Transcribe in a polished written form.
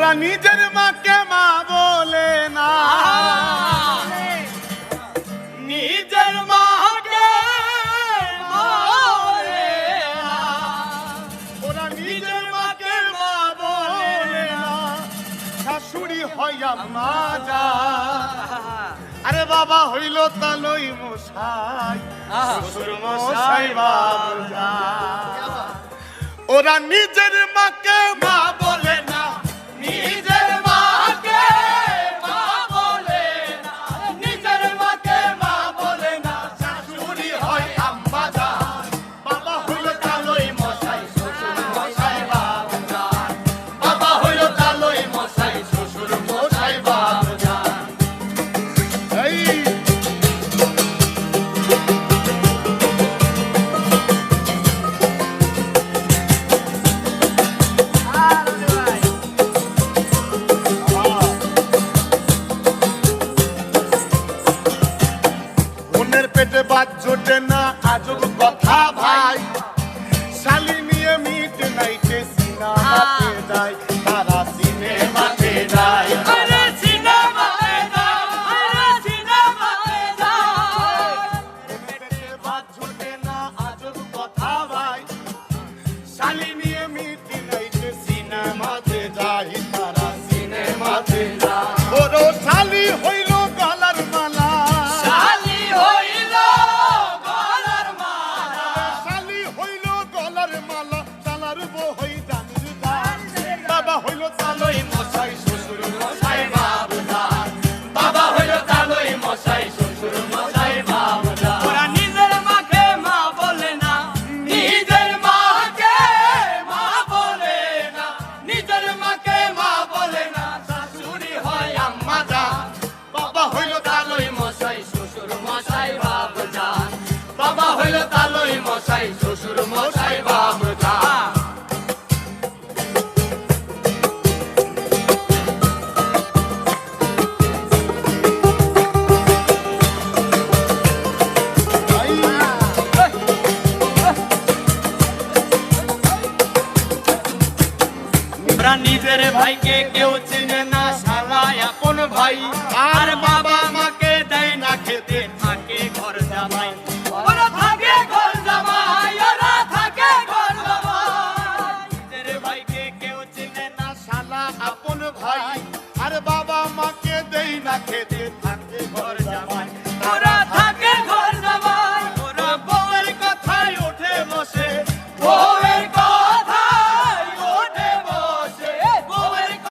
ওরা নিজের মাকে মা বলে না, নিজের মাকে মা বলে না, ওরা নিজের মাকে মা বলে না, শাশুড়ি হইয়া মা যা। আরে বাবা হইল তালই মশাই, শ্বশুর মশাই বাবা, ওরা নিজের মাকে মা বলে না, নিজের মাকে মা বলে না, নিজের মাকে মা বলে না, শাশুড়ি হয় আম্মা জান। বাবা হইল তালই মশাই, শ্বশুর মশাই বাবা, বাবা হইল তালই মশাই, শ্বশুর মশাই বাবা। পেটে বাদ জোটে না আজব কথা ভাই, শালি নিয়ে মিট নাইটে সিনেমাতে যায়, তারা সিনেমাতে যায়, আরে সিনেমাতে যায়, আরে সিনেমাতে যায়। পেটে বাদ জোটে না আজব কথা ভাই, শালি নিয়ে মিট নাইটে সিনেমাতে যায়, তারা সিনেমাতে যায়। ওরো শালি হইল গলার মালা, শালি হইল গলার মালা, শালি হইল গলার মালা, শালার বউ হই জানির জান। বাবা হইল তালই মশাই, শ্বশুর মশাই বাবা, বাবা হইল তালই মশাই, শ্বশুর মশাই বাবা। ওরা নিজের মাকে মা বলে না, নিজের মাকে মা বলে না, নিজের মাকে মা বলে না, শাশুড়ি হয় আম্মা জান। বাবা হইল তালই মশাই, শ্বশুর মশাই বাবা জান, বাবা হইল তালই মশাই, শ্বশুর মশাই বাবা জান। নিজের ভাইকে কেউ চিনে না, শালা আপন ভাই, আর বাবা মাকে